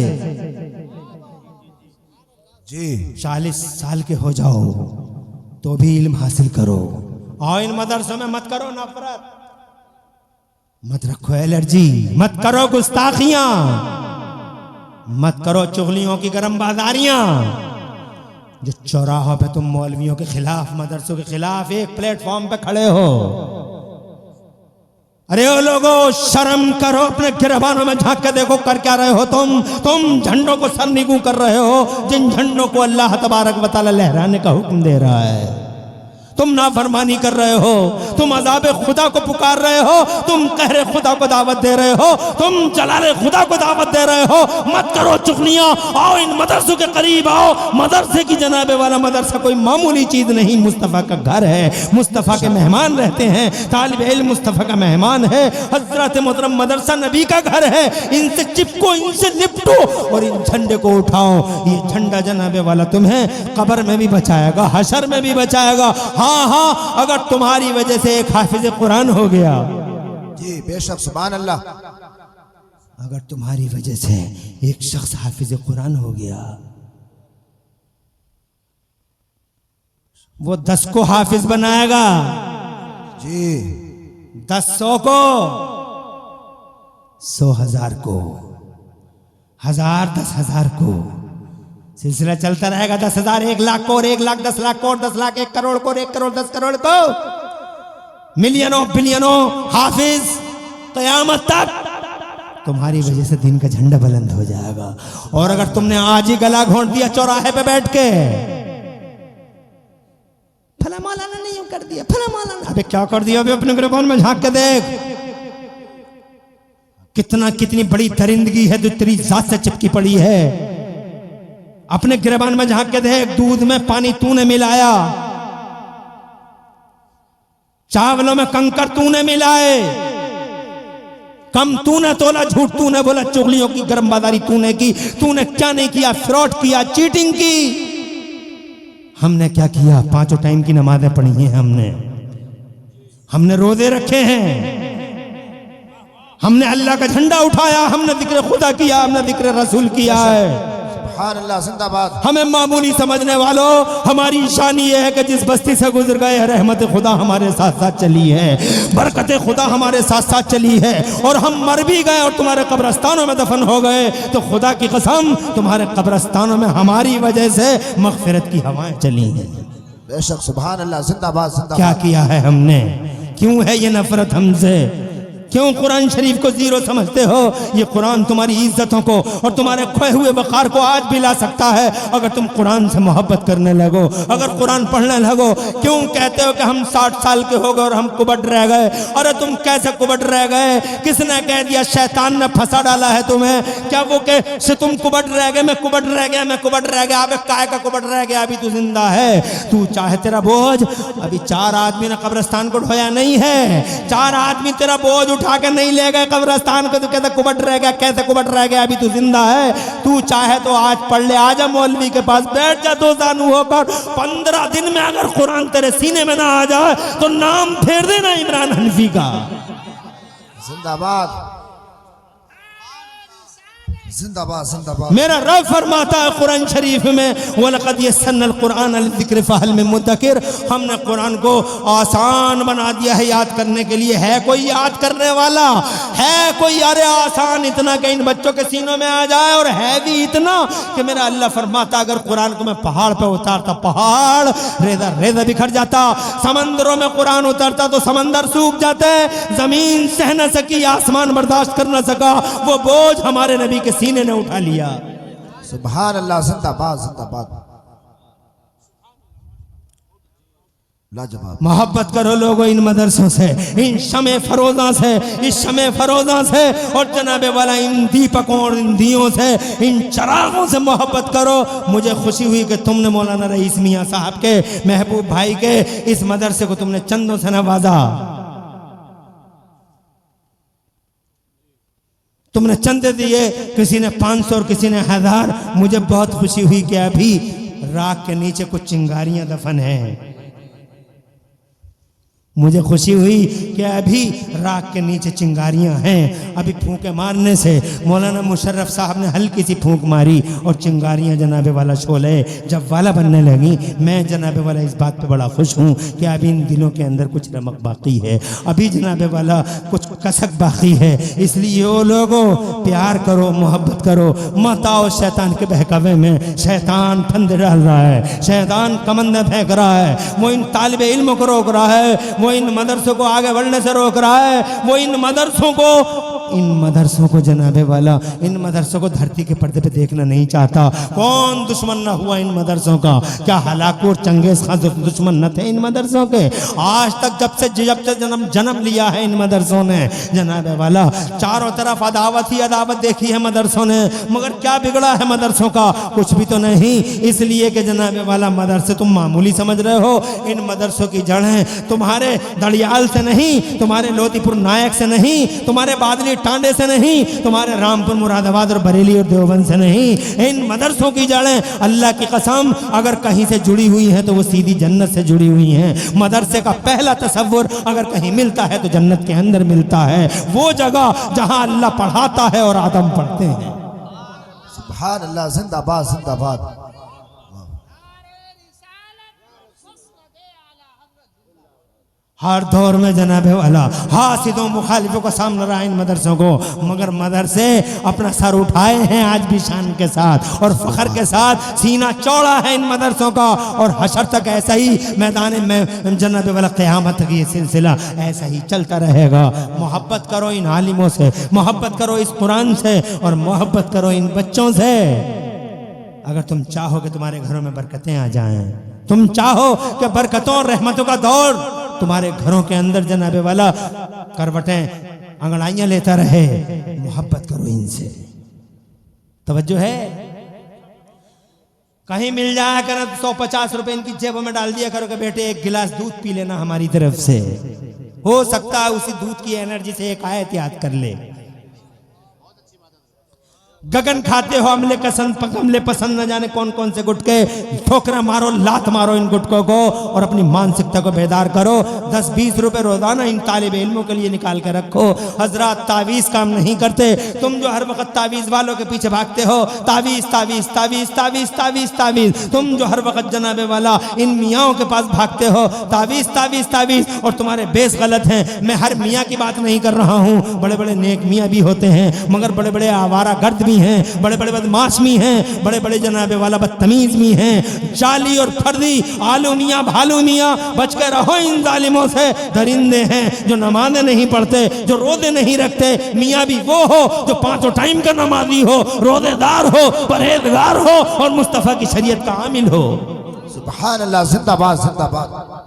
जी 40 साल के हो जाओ तो भी इल्म हासिल करो, और इन मदरसों में मत करो नफरत, मत रखो एलर्जी, मत करो गुस्ताखियां, मत करो चुगलियों की गरम बाजारियां। जो चौराहों पे तुम मौलवियों के खिलाफ, मदरसों के खिलाफ एक प्लेटफॉर्म पे खड़े हो, अरे ओ लोगों शर्म करो, अपने गिरबानों में झांक के देखो कर क्या रहे हो तुम झंडों को सर निगू कर रहे हो, जिन झंडों को अल्लाह तबारक व तआला लहराने का हुक्म दे रहा है। तुम नाफरमानी कर रहे हो, तुम अज़ाब खुदा को पुकार रहे हो, तुम कहरे खुदा को दावत दे रहे हो, तुम जलाले खुदा को दावत दे रहे हो। मत करो चुगलियां, आओ इन मदरसों के करीब आओ। मदरसे की जनाबे वाला मदरसा कोई मामूली चीज नहीं, मुस्तफ़ा का घर है, मुस्तफ़ा के मेहमान रहते हैं, तालिब इल्म मुस्तफ़ा का मेहमान है। हज़रत मोहतरम मदरसा नबी का घर है। इनसे चिपको, इनसे लिपटो और इन झंडे को उठाओ। ये झंडा जनाबे वाला तुम्हें कब्र में भी बचाएगा, हशर में भी बचाएगा। हाँ हाँ, अगर तुम्हारी वजह से एक हाफिज कुरान हो गया, जी बेशक सुभान अल्लाह, अगर तुम्हारी वजह से एक शख्स हाफिज कुरान हो गया वो 10 को हाफिज बनाएगा, जी 10 100 को, 100 1000 को, 1000 10,000 को, सिलसिला चलता रहेगा। 10,000 1 लाख को, और 1 लाख 10 लाख को, और 10 लाख 1 करोड़ को, और 1 करोड़ 10 करोड़ को, मिलियनों बिलियनों हाफिज कयामत तक तुम्हारी वजह से दिन का झंडा बुलंद हो जाएगा। और अगर तुमने आज ही गला घोंट दिया चौराहे पे बैठ के, फला मौलाना ने यूं कर दिया, फला मौलाना, अबे क्या कर दिया? अबे अपने गिरबान में झांक के देख, कितनी बड़ी दरिंदगी है जो तेरी जात से चिपकी पड़ी है। अपने गिरबान में झांक के देख, दूध में पानी तूने मिलाया, चावलों में कंकर तूने मिलाए, कम तूने तोला, झूठ तूने बोला, चुगलियों की गर्म बाजारी तूने की, तूने क्या नहीं किया? फ्रॉड किया, चीटिंग की। हमने क्या किया? 5 टाइम की नमाजें पढ़ी हैं हमने रोजे रखे हैं, हमने अल्लाह का झंडा उठाया, हमने जिक्र खुदा किया, हमने जिक्र रसूल किया है। सुभान अल्लाह, जिंदाबाद। हमें मामूली समझने वालों, हमारी शान ये है कि जिस बस्ती से गुजर गए, रहमत खुदा हमारे साथ साथ चली है, बरकत खुदा हमारे साथ साथ चली है, और हम मर भी गए और तुम्हारे कब्रस्तानों में दफन हो गए तो खुदा की कसम तुम्हारे कब्रस्तानों में हमारी वजह से मगफिरत की हवाएं चली हैं। बेशक, सुभान अल्लाह, जिंदाबाद जिंदाबाद। क्या किया है हमने? क्यों है ये नफरत हमसे? क्यों कुरान शरीफ को जीरो समझते हो? ये कुरान तुम्हारी इज्जतों को और तुम्हारे खोए हुए वकार को आज भी ला सकता है अगर तुम कुरान से मोहब्बत करने लगो, अगर कुरान पढ़ने लगो। क्यों कहते हो कि हम 60 साल के हो गए और हम कुबड़ रह गए? अरे तुम कैसे कुबड़ रह गए? किसने कह दिया? शैतान ने फंसा डाला है तुम्हें। क्या वो के से तुम कुबड़ रह गए, मैं कुबड़ रह गया, मैं कुबड़ रह गया? अबे काय का कुबड़ रह गया? अभी तू जिंदा है, तू चाहे तेरा बोझ, अभी 4 आदमी ने कब्रिस्तान को ढोया नहीं है, 4 आदमी तेरा बोझ उठा के नहीं ले गए कब्रिस्तान को, तो कहता कुबड़ रह गया। कैसे कुबड़ रह गया? अभी तू जिंदा है, तू चाहे तो आज पढ़ ले, आजा मौलवी के पास बैठ जा, 2 जानू होकर 15 दिन में अगर कुरान तेरे सीने में ना आ जाए तो नाम फेर देना इमरान हनफी का। जिंदाबाद जिंदाबाद जिंदाबाद। मेरा रब फरमाता है कुरान शरीफ में, वलक़द यस्सरनल कुरान लिज़िक्र फ़हल मिन मुद्दकिर, हमने कुरान को आसान बना दिया है याद करने के लिए। है कोई याद करने वाला? है कोई? अरे आसान इतना कि इन बच्चों के सीनों में आ जाए, और है भी इतना कि मेरा अल्लाह फरमाता अगर कुरान को मैं पहाड़ पे उतारता, पहाड़ रेजा रेजा बिखर जाता, समंदरों में कुरान उतरता तो समंदर सूख जाते, जमीन सह न सकी, आसमान बर्दाश्त कर न सका, वो बोझ हमारे नबी के सीने ने उठा लिया। सुभान अल्लाह, जिंदाबाद जिंदाबाद, लाजवाब। मोहब्बत करो लोगों इन मदरसों से, इन शमे फरोजा से, इस शमे फरोजा से, और जनाबे वाला इन दीपकों और इन दियों से, इन चरागों से मोहब्बत करो। मुझे खुशी हुई कि तुमने मौलाना रईस मियाँ साहब के, महबूब भाई के इस मदरसे को तुमने चंदों से नवाजा, तुमने चंदे दिए, किसी ने 500 और किसी ने 1000। मुझे बहुत खुशी हुई कि अभी राख के नीचे कुछ चिंगारियां दफन हैं। मुझे खुशी हुई कि अभी राख के नीचे चिंगारियां हैं। अभी फूंके मारने से मौलाना मुशर्रफ साहब ने हल्की सी फूंक मारी और चिंगारियां जनाबे वाला शोले जब वाला बनने लगी। मैं जनाबे वाला इस बात पे बड़ा खुश हूँ कि अभी इन दिलों के अंदर कुछ रमक बाकी है, अभी जनाबे वाला कुछ कसक बाकी है। इसलिए वो लोगों प्यार करो, मोहब्बत करो, मत आओ शैतान के बहकावे में। शैतान फंदे डाल रहा है, शैतान कमंदे फेंक रहा है, वो इन तालिबे इल्म को रोक रहा है, वो इन मदरसों को आगे बढ़ने से रोक रहा है, वो इन मदरसों को जनाबे वाला इन मदरसों को धरती के पर्दे पे देखना नहीं चाहता। कौन दुश्मन ना हुआ इन मदरसों का? क्या हलाकूर चंगेज खान दुश्मन न थे इन मदरसों के? आज तक जब से जन्म लिया है इन मदरसों ने जनाबे वाला, चारों तरफ अदावत ही अदावत देखी है मदरसों ने, मगर क्या बिगड़ा है मदरसों का? कुछ भी तो नहीं। इसलिए कि जनाबे वाला मदरसे तुम मामूली समझ रहे हो, इन मदरसों की जड़ें तुम्हारे दड़ियाल से नहीं, तुम्हारे लोतीपुर नायक से नहीं, तुम्हारे बादली टांडे से नहीं, तुम्हारे रामपुर मुरादाबाद और बरेली और देवबंद से नहीं। इन मदरसों की जड़ें अल्लाह की कसम अगर कहीं से जुड़ी हुई हैं तो वो सीधी जन्नत से जुड़ी हुई हैं। मदरसे का पहला तसव्वुर अगर कहीं मिलता है तो जन्नत के अंदर मिलता है, वो जगह जहां अल्लाह पढ़ाता है और आदम पढ़ते हैं। सुभान अल्लाह, जिंदाबाद जिंदाबाद। हर दौर में जनाब वाला हासिदों मुखालिफों का सामना रहा इन मदरसों को, मगर मदरसे अपना सर उठाए हैं आज भी शान के साथ और फख्र के साथ। सीना चौड़ा है इन मदरसों का और हशर तक ऐसा ही मैदान में जनाब वाला क़यामत तक ये सिलसिला ऐसा ही चलता रहेगा। मोहब्बत करो इन आलिमों से, मोहब्बत करो इस कुरान से और मोहब्बत करो इन बच्चों से। अगर तुम चाहो कि तुम्हारे घरों में बरकतें आ जाएं, तुम चाहो कि बरकतों और रहमतों का दौर तुम्हारे घरों के अंदर जनाबे वाला करवटें अंगड़ाइयां लेता रहे, मोहब्बत करो इनसे। तवज्जो है? कहीं मिल जाया कर 150 रुपए इनकी जेबों में डाल दिया करो कि बेटे एक गिलास दूध पी लेना हमारी तरफ से, हो सकता है उसी दूध की एनर्जी से एक आयत याद कर ले। गगन खाते हो अमले कमले पसंद न जाने कौन कौन से गुटके, ठोकरा मारो लात मारो इन गुटकों को और अपनी मानसिकता को बेदार करो। 10-20 रुपए रोजाना इन तालिब इल्मों के लिए निकाल के रखो। हजरात तावीज काम नहीं करते, तुम जो हर वक्त तावीज वालों के पीछे भागते हो, तावीज तावीज तावीज तावीज तावीज तावीज, तुम जो हर वक्त जनाबे वाला इन मियाँओं के पास भागते हो, तावीज तावीज तावीज, और तुम्हारे बेस गलत हैं। मैं हर मियाँ की बात नहीं कर रहा हूँ, बड़े बड़े नेक मियाँ भी होते हैं मगर बड़े बड़े आवारा गर्द भी हैं, बड़े बड़े बदमाश भी हैं, बड़े बड़े जनाबे वाला बदतमीज भी हैं। जाली और फर्दी आलू मियाँ भालू मियाँ, बच के रहो इन जालिमों से। दरिंदे हैं जो नमाज़ें नहीं पढ़ते, जो रोजे नहीं रखते। मियाँ भी वो हो जो 5 टाइम का नमाजी हो, रोजेदार हो, परहेजगार हो और मुस्तफ़ा की शरीयत का आमिल हो। सुभान अल्लाह, जिंदाबाद जिंदाबाद।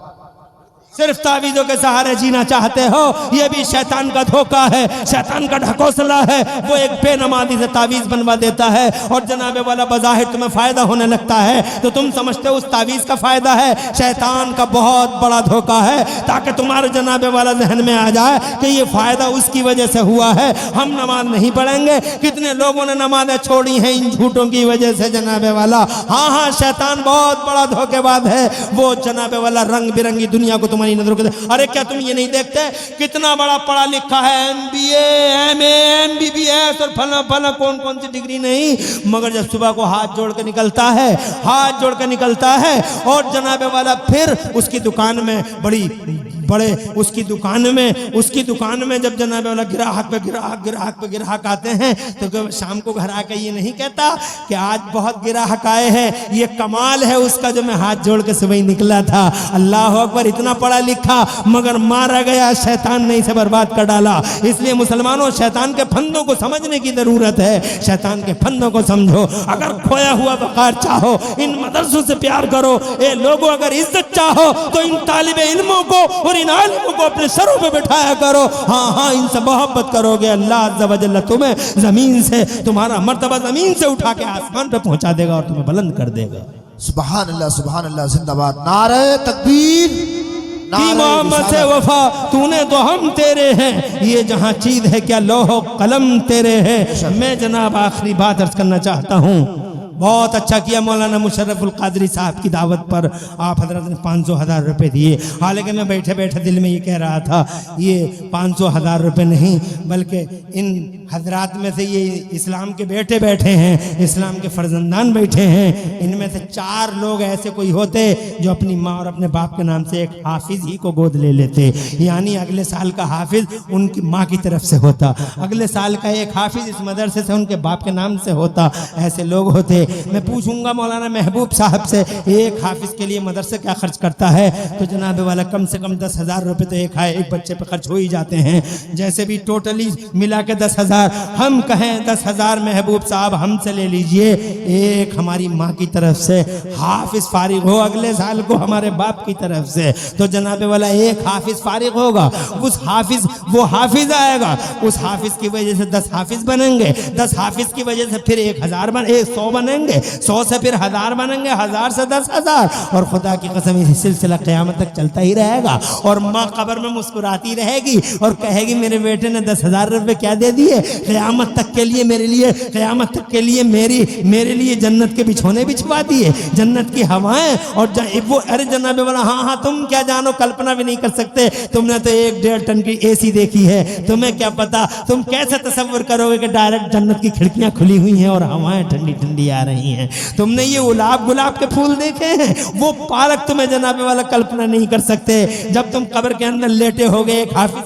सिर्फ तावीज़ों के सहारे जीना चाहते हो, यह भी शैतान का धोखा है, शैतान का ढकोसला है। वो एक बेनमाजी से तावीज़ बनवा देता है और जनाबे वाला बज़ाहिर तुम्हें फ़ायदा होने लगता है तो तुम समझते हो उस तावीज़ का फ़ायदा है। शैतान का बहुत बड़ा धोखा है ताकि तुम्हारे जनाबे वाला जहन में आ जाए कि ये फ़ायदा उसकी वजह से हुआ है, हम नमाज नहीं पढ़ेंगे। कितने लोगों ने नमाजें छोड़ी हैं इन झूठों की वजह से जनाबे वाला। हाँ हाँ, शैतान बहुत बड़ा धोखेबाज है। वो जनाबे वाला रंग बिरंगी दुनिया को नजरों के, अरे क्या तुम ये नहीं देखते कितना बड़ा पढ़ा लिखा है, MBA MA MBBS और फला फला कौन कौन सी डिग्री नहीं, मगर जब सुबह को हाथ जोड़ के निकलता है, हाथ जोड़ के निकलता है और जनाबे वाला फिर उसकी दुकान में बड़े उसकी दुकान में जब जनाबे वाला ग्राहक आते हैं तो शाम को घर आकर ये नहीं कहता कि आज बहुत ग्राहक आए हैं, ये कमाल है उसका जो मैं हाथ जोड़ के सुबह ही निकला था। अल्लाह अकबर, इतना पढ़ा लिखा मगर मारा गया, शैतान ने इसे बर्बाद कर डाला। इसलिए मुसलमानों, शैतान के फंदों को समझने की जरूरत है, शैतान के फंदों को समझो। अगर खोया हुआ वकार चाहो, इन मदरसों से प्यार करो। ए लोगों, अगर इज्जत चाहो तो इन तालिबे इल्मों को और इन आलिमों को अपने सरों पे बिठाया करो। हाँ हाँ, इनसे मोहब्बत करोगे, अल्लाह अज़्ज़ा व जल्ल तुम्हें जमीन से, तुम्हारा मर्तबा जमीन से उठा के आसमान पे पहुंचा देगा और तुम्हें बुलंद कर देगा। सुभान अल्लाह जिंदाबाद। नारे तकबीर, मोहम्मद से वफा, तूने तो हम तेरे हैं, ये जहां चीज है क्या लौह कलम तेरे है। मैं जनाब आखिरी बात अर्ज करना चाहता हूँ। बहुत अच्छा किया मौलाना मुशर्रफुल कादरी साहब की दावत पर आप हजरत ने 500,000 रुपये दिए। हालांकि मैं बैठे बैठे दिल में ये कह रहा था ये 500,000 रुपये नहीं, बल्कि इन हजरात में से ये इस्लाम के बेटे बैठे हैं, इस्लाम के फर्जंदान बैठे हैं, इनमें से 4 लोग ऐसे कोई होते जो अपनी माँ और अपने बाप के नाम से एक हाफिज ही को गोद ले लेते, यानी अगले साल का हाफिज उनकी माँ की तरफ से होता, अगले साल का एक हाफिज इस मदरसे से उनके बाप के नाम से होता। ऐसे लोग होते। मैं पूछूंगा मौलाना महबूब साहब से, एक हाफिज के लिए मदरसा क्या खर्च करता है? तो जनाब वाला कम से कम 10,000 रुपये तो एक बच्चे पे खर्च हो ही जाते हैं। जैसे भी टोटली मिला के 10,000, हम कहें 10,000 महबूब साहब हमसे ले लीजिए, एक हमारी माँ की तरफ से हाफिज फारिग हो अगले साल को हमारे बाप की तरफ से, तो जनाब वाला एक हाफिज फारिग होगा। उस हाफिज, वो हाफिज आएगा, उस हाफिज की वजह से 10 हाफिज बनेंगे, 10 हाफिज की वजह से फिर 100 बनेंगे, 100 से फिर 1000 बनेंगे, 1000 से 10,000, और खुदा की कसम ये सिलसिला क़यामत तक चलता ही रहेगा। और माँ कब्र में मुस्कुराती रहेगी और कहेगी मेरे बेटे ने 10,000 रुपये क्या दे दिए, क़यामत तक के लिए मेरे लिए, क़यामत तक के लिए मेरे लिए जन्नत के बिछोने बिछवा दिए, जन्नत की हवाएं। और वो अरे जनाबे वाला, हाँ हाँ, तुम क्या जानो, कल्पना भी नहीं कर सकते, तुमने तो 1-1.5 टन की AC देखी है, तुम्हें क्या पता, तुम कैसे तसव्वुर करोगे कि डायरेक्ट जन्नत की खिड़कियां खुली हुई हैं और हवाएं ठंडी ठंडी आ रही हैं। तुमने ये गुलाब के फूल देखे हैं, वो पालक तुम्हें जनाबे वाला कल्पना नहीं कर सकते। जब तुम कब्र के अंदर लेटे होगे एक हाफिज,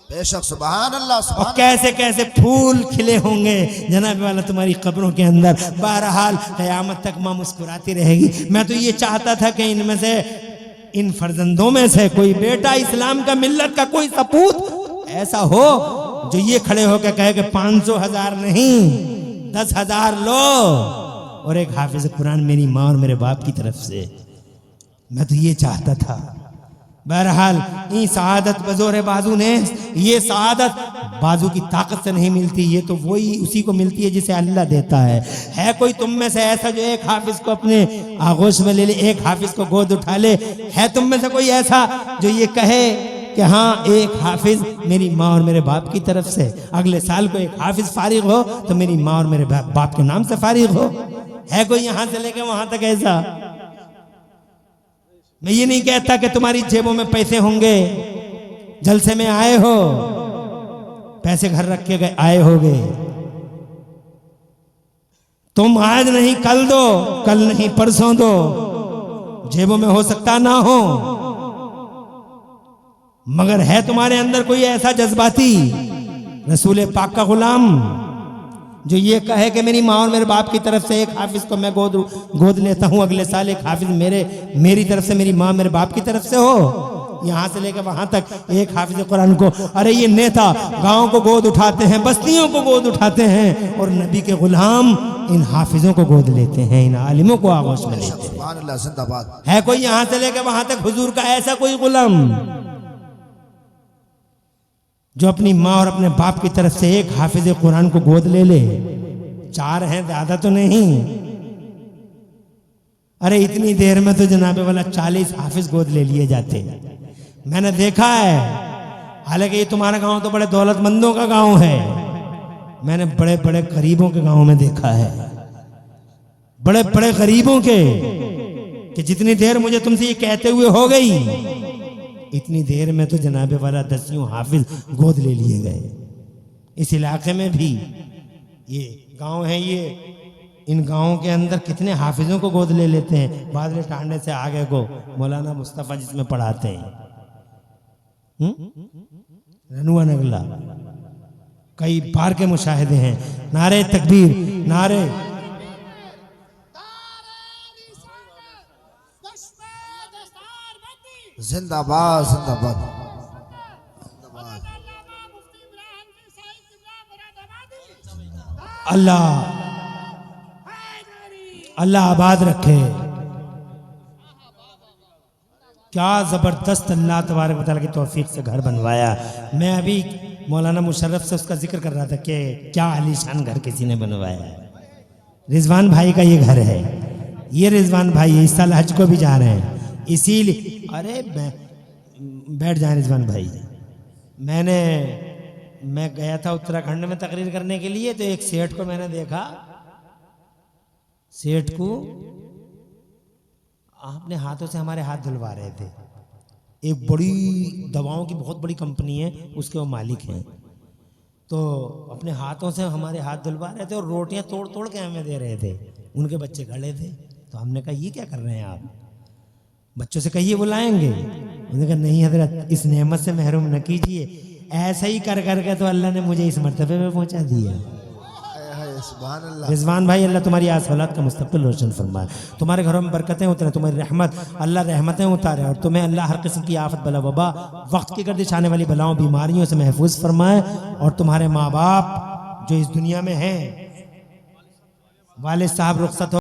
बेशक सुभान अल्लाह और सुभान कैसे कैसे फूल खिले होंगे जनाबे वाला तुम्हारी कब्रों के अंदर। बहरहाल क़यामत तक माँ मुस्कुराती रहेगी। मैं तो ये चाहता था कि इनमें से, इन फर्जंदों में से कोई बेटा इस्लाम का, मिल्लत का कोई सपूत ऐसा हो जो ये खड़े होकर कहे कि 500,000 नहीं 10,000 लो और एक हाफिज कुरान मेरी माँ और मेरे बाप की तरफ से। मैं तो ये चाहता था। बहरहाल ये सआदत बज़ोर बाजू ने, ये सआदत बाजू की ताकत से नहीं मिलती, ये तो वही उसी को मिलती है जिसे अल्लाह देता है कोई तुम में से ऐसा जो एक हाफिज को अपने आगोश में ले ले, एक हाफिज को गोद उठा ले? है तुम में से कोई ऐसा जो ये कहे कि हाँ एक हाफिज मेरी माँ और मेरे बाप की तरफ से, अगले साल को एक हाफिज फारिग हो तो मेरी माँ और मेरे बाप के नाम से फारिग हो? है कोई यहां से लेके वहां तक ऐसा? मैं ये नहीं कहता कि तुम्हारी जेबों में पैसे होंगे, जलसे में आए हो, पैसे घर रख के गए आए होगे। तुम आज नहीं कल दो, कल नहीं परसों दो, जेबों में हो सकता ना हो, मगर है तुम्हारे अंदर कोई ऐसा जज्बाती रसूल पाक का गुलाम जो ये कहे कि मेरी माँ और मेरे बाप की तरफ से एक हाफिज को मैं गोद लेता हूँ, अगले साल एक हाफिज मेरी तरफ से, मेरी माँ मेरे बाप की तरफ से हो। यहाँ से लेकर वहां तक एक हाफिज कुरान को, अरे ये नेता गांव को गोद उठाते हैं, बस्तियों को गोद उठाते हैं, और नबी के गुलाम इन हाफिजों को गोद लेते हैं, इन आलिमों को आगोश में लेते हैं। सुभान अल्लाह जिंदाबाद। है कोई यहाँ से लेकर वहां तक हुजूर का ऐसा कोई गुलाम जो अपनी माँ और अपने बाप की तरफ से एक हाफिज कुरान को गोद ले ले? 4 हैं, ज्यादा तो नहीं। अरे इतनी देर में तो जनाबे वाला 40 हाफिज गोद ले लिए जाते। मैंने देखा है, हालांकि ये तुम्हारा गांव तो बड़े दौलतमंदों का गांव है, मैंने बड़े बड़े गरीबों के गांव में देखा है, बड़े बड़े गरीबों के, कि जितनी देर मुझे तुमसे ये कहते हुए हो गई, इतनी देर में तो जनाबे वाला 10 हाफिज गोद ले लिए गए। इस इलाके में भी ये गांव है, ये इन गांवों के अंदर कितने हाफिजों को गोद ले लेते हैं। बादल टांडे से आगे को मौलाना मुस्तफ़ा जिसमें पढ़ाते हैं, रनुआ नगला, कई बार के मुशाहिदे हैं। नारे तकबीर, नारे जिंदाबाद जिंदाबाद। अल्लाह अल्लाह आबाद रखे। क्या जबरदस्त अल्लाह तबारक व तआला की तौफीक से घर बनवाया। मैं अभी मौलाना मुशर्रफ से उसका जिक्र कर रहा था कि क्या आलीशान घर किसी ने बनवाया है। रिजवान भाई का ये घर है, ये रिजवान भाई इस साल हज को भी जा रहे हैं, इसीलिए अरे बैठ जाए रिजवान भाई। मैं गया था उत्तराखंड में तकरीर करने के लिए, तो एक सेठ को मैंने देखा, सेठ को अपने हाथों से हमारे हाथ धुलवा रहे थे। एक बड़ी दवाओं की बहुत बड़ी कंपनी है, उसके वो मालिक हैं, तो अपने हाथों से हमारे हाथ धुलवा रहे थे और रोटियां तोड़ तोड़ के हमें दे रहे थे। उनके बच्चे खड़े थे, तो हमने कहा ये क्या कर रहे हैं आप, बच्चों से कहिए बुलाएंगे। उन्होंने कहा नहीं हजरत, इस नेमत से महरूम न कीजिए। ऐसा ही कर करके तो अल्लाह ने मुझे इस मर्तबे पे पहुंचा दिया। सुभान अल्लाह। रिजवान भाई, अल्लाह तुम्हारी आस औलाद का मुस्तकबिल रोशन फरमाए, तुम्हारे घरों में बरकतें उतरे, तुम्हारी रहमत अल्लाह रहमतें उतारे, और तुम्हें अल्लाह हर किस्म की आफत बला वबा वक्त की गर्दिश आने वाली बलाओं बीमारियों से महफूज फरमाए। और तुम्हारे माँ बाप जो इस दुनिया में हैं, वालिद साहब रुखसत